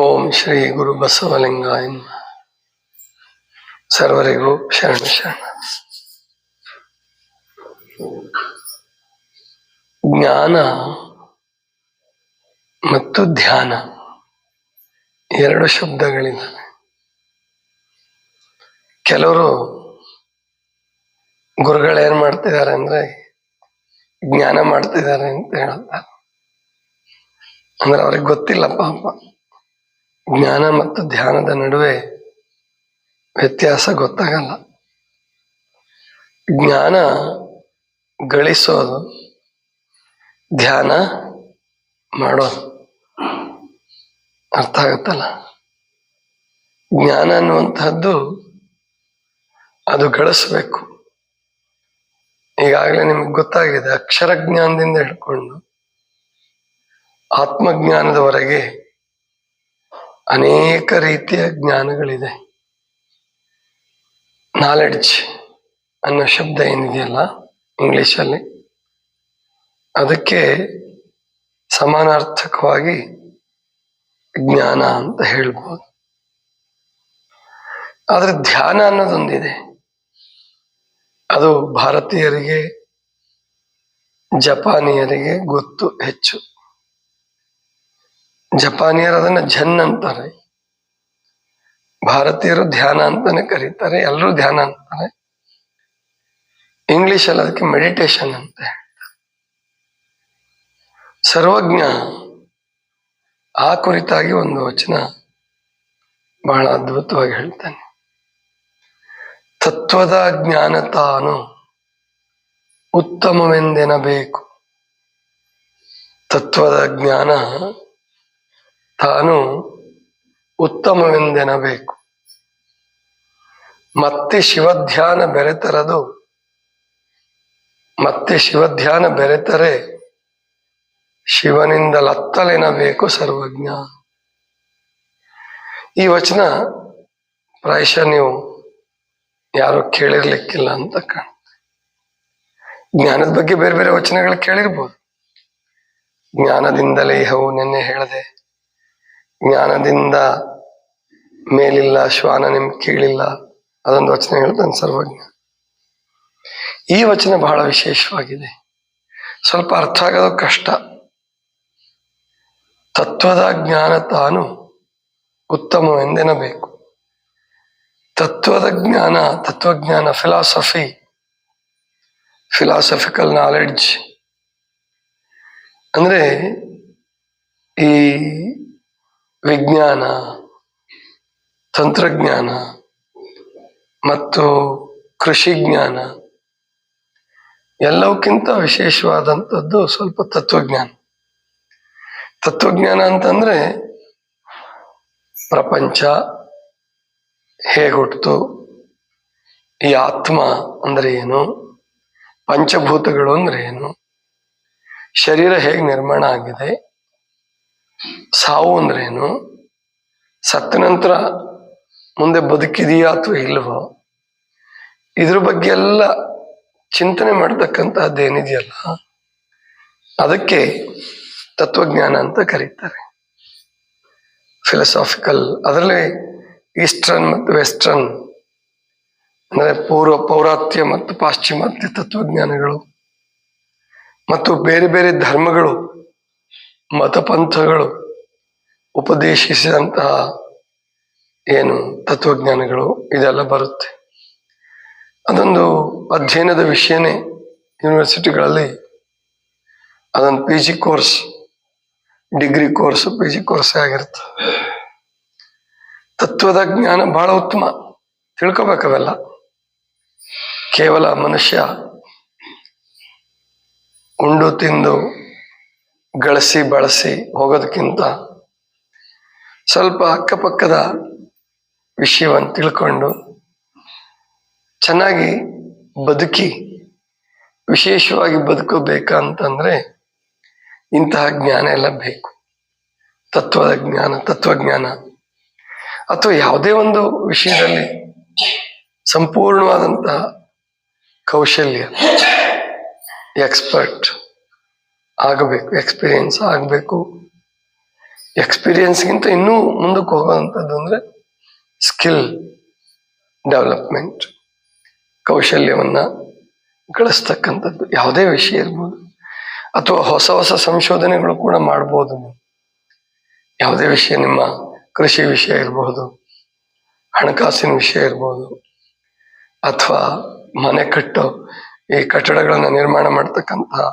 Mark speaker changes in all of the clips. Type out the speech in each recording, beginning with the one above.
Speaker 1: ಓಂ ಶ್ರೀ ಗುರು ಬಸವಲಿಂಗಾಯ ಸರ್ವರಿಗೂ ಶರಣ ಶರಣ. ಜ್ಞಾನ ಮತ್ತು ಧ್ಯಾನ ಎರಡು ಶಬ್ದಗಳಿದ್ದಾವೆ. ಕೆಲವರು ಗುರುಗಳು ಏನ್ ಮಾಡ್ತಿದ್ದಾರೆ ಅಂದ್ರೆ ಜ್ಞಾನ ಮಾಡ್ತಿದ್ದಾರೆ ಅಂತ ಹೇಳ್ತಾರೆ. ಅಂದ್ರೆ ಅವ್ರಿಗೆ ಗೊತ್ತಿಲ್ಲ ಪಾಪ, ಜ್ಞಾನ ಮತ್ತು ಧ್ಯಾನದ ನಡುವೆ ವ್ಯತ್ಯಾಸ ಗೊತ್ತಾಗಲ್ಲ. ಜ್ಞಾನ ಗಳಿಸೋದು, ಧ್ಯಾನ ಮಾಡೋದು. ಅರ್ಥ ಆಗತ್ತಲ್ಲ? ಜ್ಞಾನ ಅನ್ನುವಂತಹದ್ದು ಅದು ಗಳಿಸ್ಬೇಕು. ಈಗಾಗಲೇ ನಿಮ್ಗೆ ಗೊತ್ತಾಗಿದೆ, ಅಕ್ಷರ ಜ್ಞಾನದಿಂದ ಹಿಡ್ಕೊಂಡು ಆತ್ಮಜ್ಞಾನದವರೆಗೆ ಅನೇಕ ರೀತಿಯ ಜ್ಞಾನಗಳಿದೆ. ನಾಲೆಡ್ಜ್ ಅನ್ನೋ ಶಬ್ದ ಏನಿದೆಯಲ್ಲ ಇಂಗ್ಲಿಷಲ್ಲಿ, ಅದಕ್ಕೆ ಸಮಾನಾರ್ಥಕವಾಗಿ ಜ್ಞಾನ ಅಂತ ಹೇಳ್ಬೋದು. ಆದ್ರೆ ಧ್ಯಾನ ಅನ್ನೋದೊಂದಿದೆ, ಅದು ಭಾರತೀಯರಿಗೆ ಜಪಾನಿಯರಿಗೆ ಗೊತ್ತು ಹೆಚ್ಚು. ಜಪಾನಿಯರು ಅದನ್ನ ಝನ್ ಅಂತಾರೆ, ಭಾರತೀಯರು ಧ್ಯಾನ ಅಂತಾನೆ ಕರೀತಾರೆ, ಎಲ್ಲರೂ ಧ್ಯಾನ ಅಂತಾರೆ. ಇಂಗ್ಲಿಷಲ್ಲಿ ಅದಕ್ಕೆ ಮೆಡಿಟೇಷನ್ ಅಂತ ಹೇಳ್ತಾರೆ. ಸರ್ವಜ್ಞ ಆ ಕುರಿತಾಗಿ ಒಂದು ವಚನ ಬಹಳ ಅದ್ಭುತವಾಗಿ ಹೇಳ್ತಾನೆ. ತತ್ವದ ಜ್ಞಾನ ತಾನು ಉತ್ತಮವೆಂದೆನಬೇಕು. ತತ್ವದ ಜ್ಞಾನ ತಾನು ಉತ್ತಮವೆಂದೆನಬೇಕು. ಮತ್ತೆ ಶಿವಧ್ಯಾನ ಬೆರೆತರೆ ಶಿವನಿಂದಲತ್ತಲೆನಬೇಕು ಸರ್ವಜ್ಞ. ಈ ವಚನ ಪ್ರಾಯಶಃ ನೀವು ಯಾರು ಕೇಳಿರ್ಲಿಕ್ಕಿಲ್ಲ ಅಂತ ಕಾಣುತ್ತೆ. ಜ್ಞಾನದ ಬಗ್ಗೆ ಬೇರೆ ಬೇರೆ ವಚನಗಳು ಕೇಳಿರ್ಬೋದು. ಜ್ಞಾನದಿಂದಲೇ ಇಹವು, ನೆನ್ನೆ ಹೇಳದೆ, ಜ್ಞಾನದಿಂದ ಮೇಲಿಲ್ಲ ಶ್ವಾನ ನಿಮ್ ಕೀಳಿಲ್ಲ, ಅದೊಂದು ವಚನ ಹೇಳ್ತಾನೆ ಸರ್ವಜ್ಞ. ಈ ವಚನ ಬಹಳ ವಿಶೇಷವಾಗಿದೆ, ಸ್ವಲ್ಪ ಅರ್ಥ ಆಗೋದು ಕಷ್ಟ. ತತ್ವದ ಜ್ಞಾನ ತಾನು ಉತ್ತಮವೆಂದೆನಬೇಕು. ತತ್ವಜ್ಞಾನ, ಫಿಲಾಸಫಿಕಲ್ ನಾಲೆಡ್ಜ್ ಅಂದ್ರೆ ಈ ವಿಜ್ಞಾನ, ತಂತ್ರಜ್ಞಾನ ಮತ್ತು ಕೃಷಿ ಜ್ಞಾನ ಎಲ್ಲವಕ್ಕಿಂತ ವಿಶೇಷವಾದಂಥದ್ದು ಸ್ವಲ್ಪ ತತ್ವಜ್ಞಾನ. ತತ್ವಜ್ಞಾನ ಅಂತಂದ್ರೆ ಪ್ರಪಂಚ ಹೇಗೆ ಹುಟ್ಟಿತು, ಈ ಆತ್ಮ ಅಂದ್ರೆ ಏನು, ಪಂಚಭೂತಗಳು ಅಂದ್ರೆ ಏನು, ಶರೀರ ಹೇಗೆ ನಿರ್ಮಾಣ ಆಗಿದೆ, ಸಾವು ಅಂದ್ರೆ ಏನು, ಸತ್ತ ನಂತರ ಮುಂದೆ ಬದುಕಿದೆಯಾ ಅಥವಾ ಇಲ್ವೋ, ಇದ್ರ ಬಗ್ಗೆ ಎಲ್ಲ ಚಿಂತನೆ ಮಾಡ್ತಕ್ಕಂಥದ್ದೇನಿದೆಯಲ್ಲ ಅದಕ್ಕೆ ತತ್ವಜ್ಞಾನ ಅಂತ ಕರೀತಾರೆ. ಫಿಲಸಾಫಿಕಲ್, ಅದರಲ್ಲಿ ಈಸ್ಟರ್ನ್ ಮತ್ತು ವೆಸ್ಟರ್ನ್ ಅಂದರೆ ಪೌರಾತ್ಯ ಮತ್ತು ಪಾಶ್ಚಿಮಾತ್ಯ ತತ್ವಜ್ಞಾನಗಳು ಮತ್ತು ಬೇರೆ ಬೇರೆ ಧರ್ಮಗಳು, ಮತಪಂಥಗಳು ಉಪದೇಶಿಸಿದಂತಹ ಏನು ತತ್ವಜ್ಞಾನಗಳು ಇದೆಲ್ಲ ಬರುತ್ತೆ. ಅದೊಂದು ಅಧ್ಯಯನದ ವಿಷಯನೇ. ಯೂನಿವರ್ಸಿಟಿಗಳಲ್ಲಿ ಅದೊಂದು PG course, degree course, PG ಕೋರ್ಸೇ ಆಗಿರುತ್ತೆ. ತತ್ವದ ಜ್ಞಾನ ಬಹಳ ಉತ್ತಮ, ತಿಳ್ಕೊಬೇಕವೆಲ್ಲ. ಕೇವಲ ಮನುಷ್ಯ ಉಂಡು ತಿಂದು ಗಳಿಸಿ ಬಳಸಿ ಹೋಗೋದಕ್ಕಿಂತ ಸ್ವಲ್ಪ ಅಕ್ಕಪಕ್ಕದ ವಿಷಯವನ್ನು ತಿಳ್ಕೊಂಡು ಚೆನ್ನಾಗಿ ಬದುಕಿ ವಿಶೇಷವಾಗಿ ಬದುಕಬೇಕಂತಂದ್ರೆ ಇಂತಹ ಜ್ಞಾನ ಎಲ್ಲ ಬೇಕು. ತತ್ವಜ್ಞಾನ ಅಥವಾ ಯಾವುದೇ ಒಂದು ವಿಷಯದಲ್ಲಿ ಸಂಪೂರ್ಣವಾದಂತಹ ಕೌಶಲ್ಯ, ಎಕ್ಸ್ಪರ್ಟ್ ಆಗಬೇಕು, ಎಕ್ಸ್ಪೀರಿಯನ್ಸ್ ಆಗಬೇಕು. ಎಕ್ಸ್ಪೀರಿಯನ್ಸ್ಗಿಂತ ಇನ್ನೂ ಮುಂದಕ್ಕೆ ಹೋಗುವಂಥದ್ದು ಅಂದರೆ ಸ್ಕಿಲ್ ಡೆವಲಪ್ಮೆಂಟ್, ಕೌಶಲ್ಯವನ್ನ ಗಳಿಸ್ತಕ್ಕಂಥದ್ದು. ಯಾವುದೇ ವಿಷಯ ಇರ್ಬೋದು, ಅಥವಾ ಹೊಸ ಹೊಸ ಸಂಶೋಧನೆಗಳು ಕೂಡ ಮಾಡ್ಬೋದು. ಯಾವುದೇ ವಿಷಯ, ನಿಮ್ಮ ಕೃಷಿ ವಿಷಯ ಇರಬಹುದು, ಹಣಕಾಸಿನ ವಿಷಯ ಇರ್ಬೋದು, ಅಥವಾ ಮನೆ ಕಟ್ಟೋ ಈ ಕಟ್ಟಡಗಳನ್ನು ನಿರ್ಮಾಣ ಮಾಡ್ತಕ್ಕಂತಹ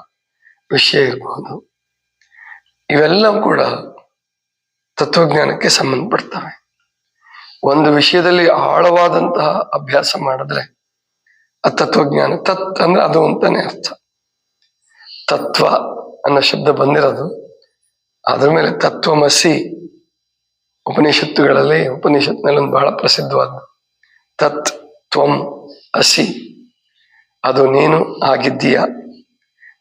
Speaker 1: ವಿಷಯ ಇರಬಹುದು. ಇವೆಲ್ಲವೂ ಕೂಡ ತತ್ವಜ್ಞಾನಕ್ಕೆ ಸಂಬಂಧಪಡ್ತವೆ. ಒಂದು ವಿಷಯದಲ್ಲಿ ಆಳವಾದಂತಹ ಅಭ್ಯಾಸ ಮಾಡಿದ್ರೆ ಆ ತತ್ವಜ್ಞಾನ. ತತ್ ಅಂದ್ರೆ ಅದು ಅಂತಾನೆ ಅರ್ಥ. ತತ್ವ ಅನ್ನೋ ಶಬ್ದ ಬಂದಿರೋದು ಅದ್ರ ಮೇಲೆ. ತತ್ವಮಸಿ ಉಪನಿಷತ್ತುಗಳಲ್ಲಿ ಒಂದು ಬಹಳ ಪ್ರಸಿದ್ಧವಾದ ತತ್ ತ್ವಂ ಅಸಿ, ಅದು ನೀನು ಆಗಿದ್ದೀಯಾ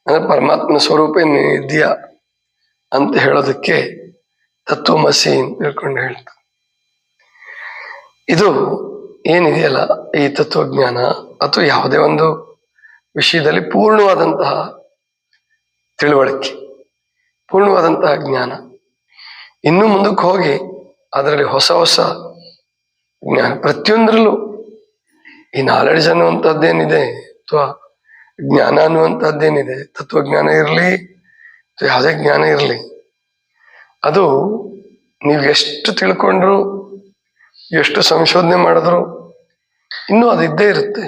Speaker 1: ಅಂದ್ರೆ ಪರಮಾತ್ಮ ಸ್ವರೂಪ ನೀನು ಇದ್ದೀಯಾ ಅಂತ ಹೇಳೋದಕ್ಕೆ ತತ್ವಮಸಿ ಅಂತ ತಿಳ್ಕೊಂಡು ಹೇಳ್ತಾರೆ. ಇದು ಏನಿದೆಯಲ್ಲ ಈ ತತ್ವಜ್ಞಾನ ಅಥವಾ ಯಾವುದೇ ಒಂದು ವಿಷಯದಲ್ಲಿ ಪೂರ್ಣವಾದಂತಹ ತಿಳುವಳಿಕೆ, ಪೂರ್ಣವಾದಂತಹ ಜ್ಞಾನ. ಇನ್ನು ಮುಂದಕ್ಕೆ ಹೋಗಿ ಅದರಲ್ಲಿ ಹೊಸ ಹೊಸ ಜ್ಞಾನ, ಪ್ರತಿಯೊಂದರಲ್ಲೂ ಈ ನಾಲೆಡ್ಜ್ ಅನ್ನುವಂಥದ್ದೇನಿದೆ ಅಥವಾ ಜ್ಞಾನ ಅನ್ನುವಂಥದ್ದೇನಿದೆ, ತತ್ವಜ್ಞಾನ ಇರಲಿ ಅಥವಾ ಯಾವುದೇ ಜ್ಞಾನ ಇರಲಿ, ಅದು ನೀವು ಎಷ್ಟು ತಿಳ್ಕೊಂಡ್ರು, ಎಷ್ಟು ಸಂಶೋಧನೆ ಮಾಡಿದ್ರು ಇನ್ನೂ ಅದು ಇದ್ದೇ ಇರುತ್ತೆ.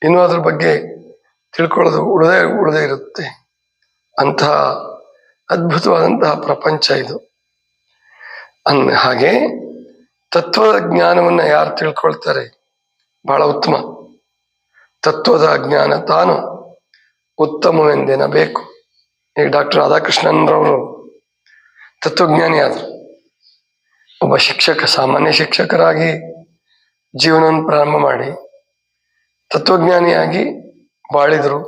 Speaker 1: ಇನ್ನೂ ಅದ್ರ ಬಗ್ಗೆ ತಿಳ್ಕೊಳ್ಳೋದು ಉಳದೇ ಇರುತ್ತೆ. ಅಂತಹ ಅದ್ಭುತವಾದಂತಹ ಪ್ರಪಂಚ ಇದು. ಹಾಗೆ ತತ್ವದ ಜ್ಞಾನವನ್ನ ಯಾರು ತಿಳ್ಕೊಳ್ತಾರೆ ಬಹಳ ಉತ್ತಮ. ತತ್ವದ ಜ್ಞಾನ ತಾನು ಉತ್ತಮವೆಂದೆನಬೇಕು. ಈಗ ಡಾಕ್ಟರ್ ರಾಧಾಕೃಷ್ಣನ್ರವರು ತತ್ವಜ್ಞಾನಿ ಆದರು. ಒಬ್ಬ ಶಿಕ್ಷಕ, ಸಾಮಾನ್ಯ ಶಿಕ್ಷಕರಾಗಿ ಜೀವನವನ್ನು ಪ್ರಾರಂಭ ಮಾಡಿ ತತ್ವಜ್ಞಾನಿಯಾಗಿ ಬಾಳಿದರು,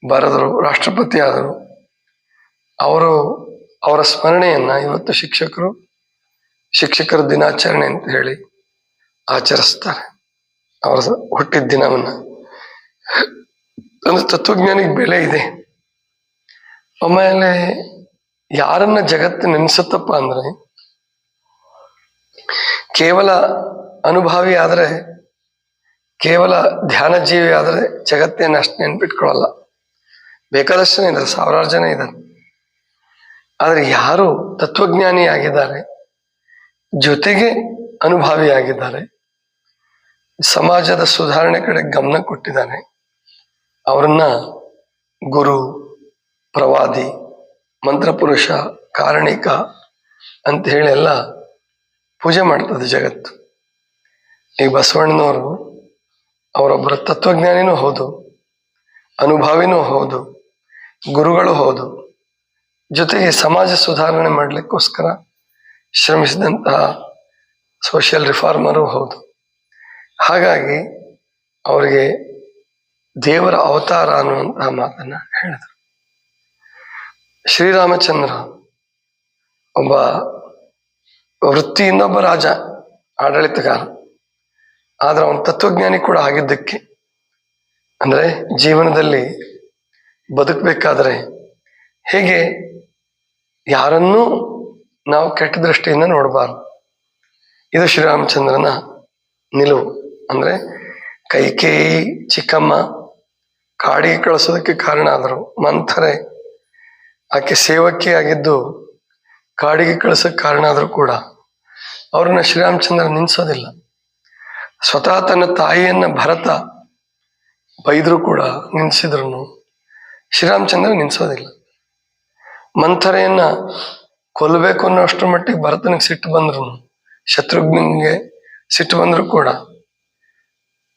Speaker 1: ಬರೆದರು, ರಾಷ್ಟ್ರಪತಿ ಆದರು. ಅವರ ಸ್ಮರಣೆಯನ್ನ ಇವತ್ತು ಶಿಕ್ಷಕರ ದಿನಾಚರಣೆ ಅಂತ ಹೇಳಿ ಆಚರಿಸ್ತಾರೆ, ಅವರ ಹುಟ್ಟಿದ ದಿನವನ್ನ. ಅಂದ್ರೆ ತತ್ವಜ್ಞಾನಿಗೆ ಬೆಲೆ ಇದೆ. ಆಮೇಲೆ ಯಾರನ್ನ ಜಗತ್ತು ನೆನೆಸುತ್ತಪ್ಪ ಅಂದ್ರೆ, ಕೇವಲ ಅನುಭವಿ ಆದ್ರೆ, ಕೇವಲ ಧ್ಯಾನ ಜೀವಿ ಆದ್ರೆ ಜಗತ್ತೇನು ಅಷ್ಟು ನೆನ್ಪಿಟ್ಕೊಳ್ಳಲ್ಲ. ಬೇಕಾದಷ್ಟು ಜನ ಇದ್ದಾರೆ, ಸಾವಿರಾರು ಜನ ಇದ್ದಾರೆ. ಆದ್ರೆ ಯಾರು ತತ್ವಜ್ಞಾನಿ ಆಗಿದ್ದಾರೆ, ಜೊತೆಗೆ ಅನುಭವಿ ಆಗಿದ್ದಾರೆ, ಸಮಾಜದ ಸುಧಾರಣೆ ಕಡೆ ಗಮನ ಕೊಟ್ಟಿದ್ದಾನೆ, ಅವರನ್ನ ಗುರು, ಪ್ರವಾದಿ, ಮಂತ್ರಪುರುಷ, ಕಾರಣಿಕ ಅಂತ ಹೇಳಿ ಎಲ್ಲ ಪೂಜೆ ಮಾಡ್ತದೆ ಜಗತ್ತು. ಈಗ ಬಸವಣ್ಣನವರು ಅವರೊಬ್ಬರ ತತ್ವಜ್ಞಾನಿನೂ ಹೌದು, ಅನುಭವಿನೂ ಹೌದು, ಗುರುಗಳು ಹೌದು, ಜೊತೆಗೆ ಸಮಾಜ ಸುಧಾರಣೆ ಮಾಡಲಿಕ್ಕೋಸ್ಕರ ಶ್ರಮಿಸಿದಂತಹ ಸೋಷಿಯಲ್ ರಿಫಾರ್ಮರು ಹೌದು. ಹಾಗಾಗಿ ಅವರಿಗೆ ದೇವರ ಅವತಾರ ಅನ್ನುವಂತಹ ಮಾತನ್ನ ಹೇಳಿದರು. ಶ್ರೀರಾಮಚಂದ್ರ ಒಬ್ಬ ವೃತ್ತಿಯಿಂದ ಒಬ್ಬ ರಾಜ, ಆಡಳಿತಗಾರ. ಆದ್ರೆ ಅವನ ತತ್ವಜ್ಞಾನಿ ಕೂಡ ಆಗಿದ್ದಕ್ಕೆ, ಅಂದ್ರೆ ಜೀವನದಲ್ಲಿ ಬದುಕಬೇಕಾದ್ರೆ ಹೇಗೆ ಯಾರನ್ನೂ ನಾವು ಕೆಟ್ಟ ದೃಷ್ಟಿಯಿಂದ ನೋಡಬಾರ್ದು. ಇದು ಶ್ರೀರಾಮಚಂದ್ರನ ನಿಲುವು. ಅಂದ್ರೆ ಕೈಕೇಯಿ ಚಿಕ್ಕಮ್ಮ ಕಾಡಿಗೆ ಕಳಿಸೋದಕ್ಕೆ ಕಾರಣ ಆದರು. ಮಂಥರೆ ಆಕೆ ಸೇವಕಿ ಆಗಿದ್ದು ಕಾಡಿಗೆ ಕಳಿಸೋಕೆ ಕಾರಣ ಆದರೂ ಕೂಡ ಅವ್ರನ್ನ ಶ್ರೀರಾಮಚಂದ್ರ ನಿನ್ಸೋದಿಲ್ಲ. ಸ್ವತಃ ತನ್ನ ತಾಯಿಯನ್ನ ಭರತ ಬೈದ್ರು ಕೂಡ, ನಿನ್ಸಿದ್ರು ಶ್ರೀರಾಮಚಂದ್ರ ನಿನ್ಸೋದಿಲ್ಲ. ಮಂಥರೆಯನ್ನ ಕೊಲ್ಲಬೇಕು ಅನ್ನೋ ಅಷ್ಟರ ಮಟ್ಟಿಗೆ ಭರತನಿಗೆ ಸಿಟ್ಟು ಬಂದ್ರು, ಶತ್ರುಘ್ನಿಗೆ ಸಿಟ್ಟು ಬಂದ್ರು ಕೂಡ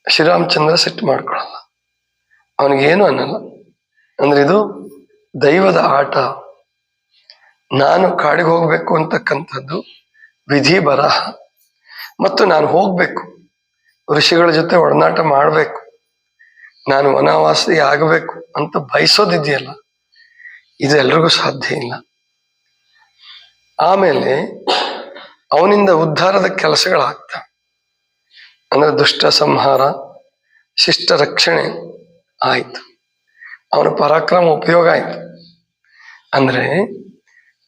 Speaker 1: ಶ್ರೀರಾಮಚಂದ್ರ ಸಿಟ್ಟು ಮಾಡ್ಕೊಳಲ್ಲ, ಅವನಿಗೇನು ಅನ್ನಲ್ಲ. ಅಂದ್ರೆ ಇದು ದೈವದ ಆಟ. ನಾನು ಕಾಡಿಗೆ ಹೋಗ್ಬೇಕು ಅಂತಕ್ಕಂಥದ್ದು ವಿಧಿ ಬರಹ, ಮತ್ತು ನಾನು ಹೋಗ್ಬೇಕು, ಋಷಿಗಳ ಜೊತೆ ಒಡನಾಟ ಮಾಡಬೇಕು, ನಾನು ವನವಾಸಿ ಆಗಬೇಕು ಅಂತ ಬಯಸೋದಿದೆಯಲ್ಲ, ಇದು ಎಲ್ರಿಗೂ ಸಾಧ್ಯ ಇಲ್ಲ. ಆಮೇಲೆ ಅವನಿಂದ ಉದ್ಧಾರದ ಕೆಲಸಗಳಾಗ್ತವೆ. ಅಂದ್ರೆ ದುಷ್ಟ ಸಂಹಾರ, ಶಿಷ್ಟ ರಕ್ಷಣೆ ಆಯ್ತು, ಅವನ ಪರಾಕ್ರಮ ಉಪಯೋಗ ಆಯ್ತು. ಅಂದ್ರೆ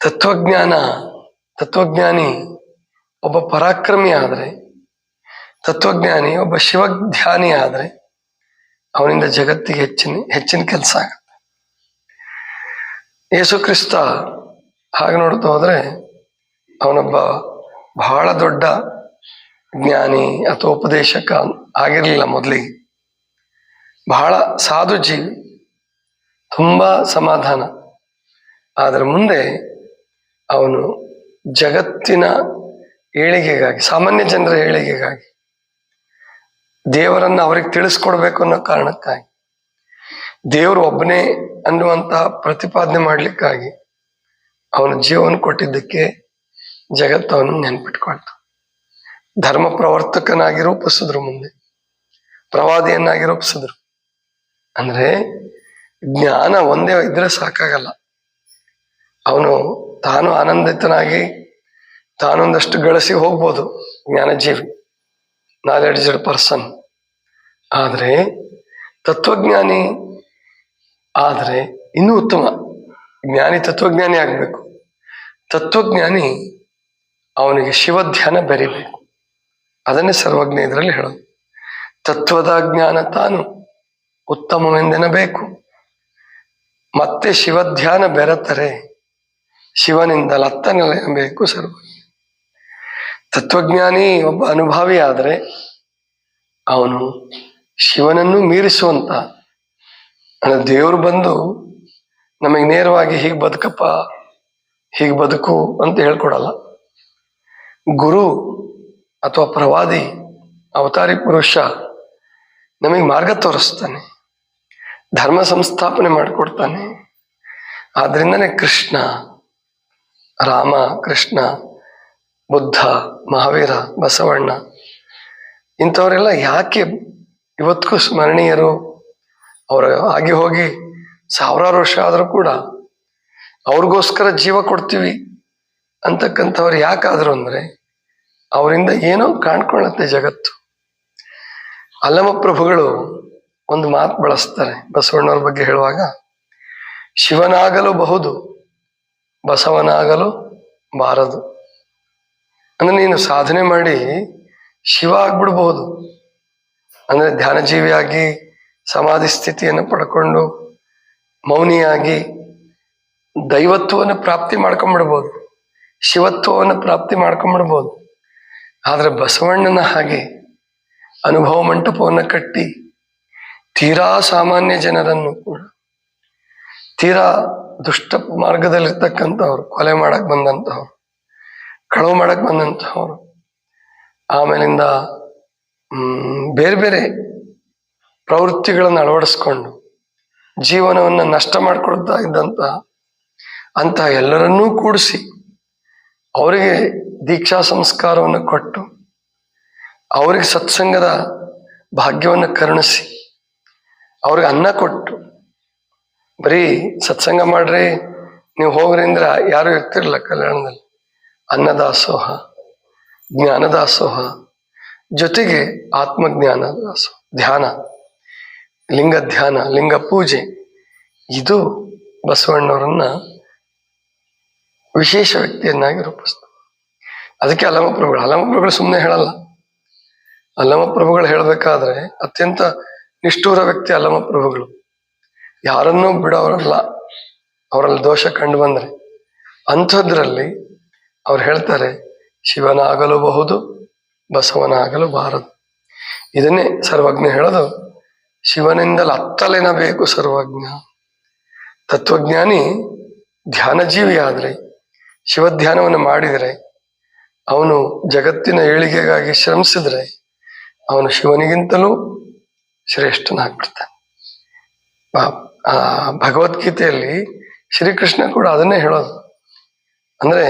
Speaker 1: ತತ್ವಜ್ಞಾನಿ ಒಬ್ಬ ಪರಾಕ್ರಮಿ ಆದ್ರೆ, ತತ್ವಜ್ಞಾನಿ ಒಬ್ಬ ಶಿವಧ್ಯಾನಿ ಆದ್ರೆ ಅವನಿಂದ ಜಗತ್ತಿಗೆ ಹೆಚ್ಚಿನ ಕೆಲಸ ಆಗುತ್ತೆ. ಯೇಸು ಕ್ರಿಸ್ತ ಹಾಗೆ ನೋಡ್ತಾ ಹೋದ್ರೆ ಅವನೊಬ್ಬ ಬಹಳ ದೊಡ್ಡ ಜ್ಞಾನಿ ಅಥವಾ ಉಪದೇಶಕ ಆಗಿರಲಿಲ್ಲ. ಮೊದಲಿಗೆ ಬಹಳ ಸಾಧು ಜೀವಿ, ತುಂಬಾ ಸಮಾಧಾನ. ಆದರೆ ಮುಂದೆ ಅವನು ಜಗತ್ತಿನ ಏಳಿಗೆಗಾಗಿ, ಸಾಮಾನ್ಯ ಜನರ ಏಳಿಗೆಗಾಗಿ, ದೇವರನ್ನು ಅವ್ರಿಗೆ ತಿಳಿಸ್ಕೊಡ್ಬೇಕು ಅನ್ನೋ ಕಾರಣಕ್ಕಾಗಿ, ದೇವರು ಒಬ್ಬನೇ ಅನ್ನುವಂತಹ ಪ್ರತಿಪಾದನೆ ಮಾಡ್ಲಿಕ್ಕಾಗಿ ಅವನ ಜೀವನ ಕೊಟ್ಟಿದ್ದಕ್ಕೆ ಜಗತ್ತು ಅವನನ್ನು ನೆನ್ಪಿಟ್ಕೊಳ್ತು. ಧರ್ಮ ಪ್ರವರ್ತಕನಾಗಿ ರೂಪಿಸಿದ್ರು, ಮುಂದೆ ಪ್ರವಾದಿಯನ್ನಾಗಿ ರೂಪಿಸಿದ್ರು. ಅಂದ್ರೆ ಜ್ಞಾನ ಒಂದೇ ಇದ್ರೆ ಸಾಕಾಗಲ್ಲ. ಅವನು ತಾನು ಆನಂದಿತನಾಗಿ ತಾನೊಂದಷ್ಟು ಗಳಿಸಿ ಹೋಗ್ಬೋದು, ಜ್ಞಾನಜೀವಿ, ನಾಲೆಡ್ಜಡ್ ಪರ್ಸನ್. ಆದರೆ ತತ್ವಜ್ಞಾನಿ ಆದರೆ ಇನ್ನೂ ಉತ್ತಮ. ಜ್ಞಾನಿ ತತ್ವಜ್ಞಾನಿ ಆಗ್ಬೇಕು. ತತ್ವಜ್ಞಾನಿ ಅವನಿಗೆ ಶಿವಧ್ಯಾನ ಬೆರಿಬೇಕು. ಅದನ್ನೇ ಸರ್ವಜ್ಞ ಇದರಲ್ಲಿ ಹೇಳೋದು. ತತ್ವದ ಜ್ಞಾನ ತಾನು ಉತ್ತಮವೆಂದೆನಬೇಕು, ಮತ್ತೆ ಶಿವಧ್ಯಾನ ಬೆರೆತರೆ ಶಿವನಿಂದ ಲತ್ತನೆಲೆಯಬೇಕು ಸರ್ವಜ್ಞ. ತತ್ವಜ್ಞಾನಿ ಒಬ್ಬ ಅನುಭಾವಿ ಆದರೆ ಅವನು ಶಿವನನ್ನು ಮೀರಿಸುವಂತ, ಅಂದ್ರೆ ದೇವರು ಬಂದು ನಮಗೆ ನೇರವಾಗಿ ಹೀಗೆ ಬದುಕಪ್ಪ, ಹೀಗೆ ಬದುಕು ಅಂತ ಹೇಳ್ಕೊಡಲ್ಲ. ಗುರು ಅಥವಾ ಪ್ರವಾದಿ, ಅವತಾರಿ ಪುರುಷ ನಮಗೆ ಮಾರ್ಗ ತೋರಿಸ್ತಾನೆ, ಧರ್ಮ ಸಂಸ್ಥಾಪನೆ ಮಾಡಿಕೊಡ್ತಾನೆ. ಆದ್ರಿಂದನೇ ಕೃಷ್ಣ, ರಾಮ, ಕೃಷ್ಣ, ಬುದ್ಧ, ಮಹಾವೀರ, ಬಸವಣ್ಣ ಇಂಥವರೆಲ್ಲ ಯಾಕೆ ಇವತ್ತಿಗೂ ಸ್ಮರಣೀಯರು? ಅವರ ಆಗಿ ಹೋಗಿ ಸಾವಿರಾರು ವರ್ಷ ಆದರೂ ಕೂಡ ಅವ್ರಿಗೋಸ್ಕರ ಜೀವ ಕೊಡ್ತೀವಿ ಅಂತಕ್ಕಂಥವ್ರು ಯಾಕಾದ್ರು ಅಂದ್ರೆ ಅವರಿಂದ ಏನೋ ಕಾಣ್ಕೊಳ್ಳುತ್ತೆ ಜಗತ್ತು. ಅಲ್ಲಮ ಪ್ರಭುಗಳು ಒಂದು ಮಾತು ಬಳಸ್ತಾರೆ ಬಸವಣ್ಣವ್ರ ಬಗ್ಗೆ ಹೇಳುವಾಗ, ಶಿವನಾಗಲು ಬಹುದು, ಬಸವನಾಗಲು ಬಾರದು. ಅಂದ್ರೆ ನೀನು ಸಾಧನೆ ಮಾಡಿ ಶಿವ ಆಗ್ಬಿಡ್ಬಹುದು, ಅಂದ್ರೆ ಧ್ಯಾನಜೀವಿಯಾಗಿ ಸಮಾಧಿ ಸ್ಥಿತಿಯನ್ನು ಪಡ್ಕೊಂಡು ಮೌನಿಯಾಗಿ ದೈವತ್ವವನ್ನು ಪ್ರಾಪ್ತಿ ಮಾಡ್ಕೊಂಡ್ಬಿಡ್ಬೋದು, ಶಿವತ್ವವನ್ನು ಪ್ರಾಪ್ತಿ ಮಾಡ್ಕೊಂಡ್ಬಿಡ್ಬೋದು. ಆದ್ರೆ ಬಸವಣ್ಣನ ಹಾಗೆ ಅನುಭವ ಮಂಟಪವನ್ನು ಕಟ್ಟಿ ತೀರಾ ಸಾಮಾನ್ಯ ಜನರನ್ನು ಕೂಡ, ತೀರಾ ದುಷ್ಟ ಮಾರ್ಗದಲ್ಲಿರ್ತಕ್ಕಂಥವ್ರು, ಕೊಲೆ ಮಾಡಕ್ ಬಂದಂತಹವ್ರು, ಕಳವು ಮಾಡಕ್ ಬಂದಂತಹವ್ರು, ಆಮೇಲಿಂದ ಬೇರೆ ಬೇರೆ ಪ್ರವೃತ್ತಿಗಳನ್ನು ಅಳವಡಿಸ್ಕೊಂಡು ಜೀವನವನ್ನು ನಷ್ಟ ಮಾಡಿಕೊಡ್ತಾ ಅಂತಹ ಎಲ್ಲರನ್ನೂ ಕೂಡಿಸಿ ಅವರಿಗೆ ದೀಕ್ಷಾ ಸಂಸ್ಕಾರವನ್ನು ಕೊಟ್ಟು ಅವರಿಗೆ ಸತ್ಸಂಗದ ಭಾಗ್ಯವನ್ನು ಕರುಣಿಸಿ ಅವ್ರಿಗೆ ಅನ್ನ ಕೊಟ್ಟು, ಬರೀ ಸತ್ಸಂಗ ಮಾಡ್ರಿ ನೀವು ಹೋಗ್ರಿ ಅಂದ್ರೆ ಯಾರು ಇರ್ತಿರ್ಲಿಲ್ಲ ಕಲ್ಯಾಣದಲ್ಲಿ. ಅನ್ನದಾಸೋಹ, ಜ್ಞಾನದಾಸೋಹ, ಜೊತೆಗೆ ಆತ್ಮಜ್ಞಾನ ದಾಸೋಹ, ಧ್ಯಾನ, ಲಿಂಗ ಧ್ಯಾನ, ಲಿಂಗ ಪೂಜೆ, ಇದು ಬಸವಣ್ಣವರನ್ನ ವಿಶೇಷ ವ್ಯಕ್ತಿಯನ್ನಾಗಿ ರೂಪಿಸ್ತಾರೆ. ಅದಕ್ಕೆ ಅಲ್ಲಮಪ್ರಭುಗಳು ಸುಮ್ಮನೆ ಹೇಳಲ್ಲ. ಅಲ್ಲಮಪ್ರಭುಗಳು ಹೇಳಬೇಕಾದ್ರೆ ಅತ್ಯಂತ ನಿಷ್ಠೂರ ವ್ಯಕ್ತಿ ಅಲ್ಲಮಪ್ರಭುಗಳು. ಯಾರನ್ನೂ ಬಿಡೋರಲ್ಲ, ಅವರಲ್ಲಿ ದೋಷ ಕಂಡು ಬಂದ್ರೆ. ಅಂಥದ್ರಲ್ಲಿ ಅವ್ರು ಹೇಳ್ತಾರೆ, ಶಿವನಾಗಲು ಬಹುದು, ಬಸವನಾಗಲು ಬಾರದು. ಇದನ್ನೇ ಸರ್ವಜ್ಞ ಹೇಳೋದು, ಶಿವನಿಂದಲೇ ಅತ್ತಲೆನಬೇಕು ಸರ್ವಜ್ಞ. ತತ್ವಜ್ಞಾನಿ ಧ್ಯಾನಜೀವಿ ಆದ್ರೆ, ಶಿವಧ್ಯಾನವನ್ನು ಮಾಡಿದರೆ, ಅವನು ಜಗತ್ತಿನ ಏಳಿಗೆಗಾಗಿ ಶ್ರಮಿಸಿದ್ರೆ ಅವನು ಶಿವನಿಗಿಂತಲೂ ಶ್ರೇಷ್ಠನಾಗ್ಬಿಡ್ತಾನೆ. ಭಗವದ್ಗೀತೆಯಲ್ಲಿ ಶ್ರೀಕೃಷ್ಣ ಕೂಡ ಅದನ್ನೇ ಹೇಳೋದು. ಅಂದ್ರೆ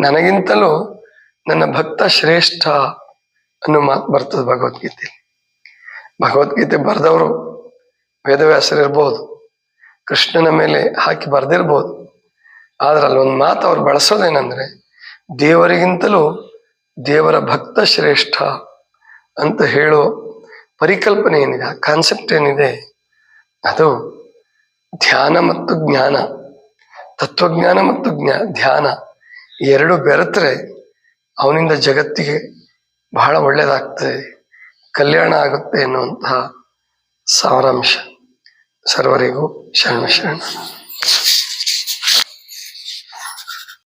Speaker 1: ನನಗಿಂತಲೂ ನನ್ನ ಭಕ್ತ ಶ್ರೇಷ್ಠ ಅನ್ನೋ ಮಾತು ಬರ್ತದೆ ಭಗವದ್ಗೀತೆಯಲ್ಲಿ. ಭಗವದ್ಗೀತೆ ಬರೆದವರು ವೇದವ್ಯಾಸರಿರ್ಬೋದು, ಕೃಷ್ಣನ ಮೇಲೆ ಹಾಕಿ ಬರೆದಿರ್ಬೋದು. ಆದ್ರೆ ಅಲ್ಲೊಂದು ಮಾತು ಅವ್ರು ಬಳಸೋದೇನೆಂದ್ರೆ, ದೇವರಿಗಿಂತಲೂ ದೇವರ ಭಕ್ತ ಶ್ರೇಷ್ಠ ಅಂತ ಹೇಳೋ ಪರಿಕಲ್ಪನೆ ಏನಿದೆ, ಆ ಕಾನ್ಸೆಪ್ಟ್ ಏನಿದೆ, ಅದು ಧ್ಯಾನ ಮತ್ತು ಜ್ಞಾನ, ತತ್ವಜ್ಞಾನ ಮತ್ತು ಧ್ಯಾನ ಎರಡು ಬೆರೆತರೆ ಅವನಿಂದ ಜಗತ್ತಿಗೆ ಬಹಳ ಒಳ್ಳೆಯದಾಗ್ತದೆ, ಕಲ್ಯಾಣ ಆಗುತ್ತೆ ಎನ್ನುವಂತಹ ಸಾರಾಂಶ. ಸರ್ವರಿಗೂ ಶರಣ ಶರಣ.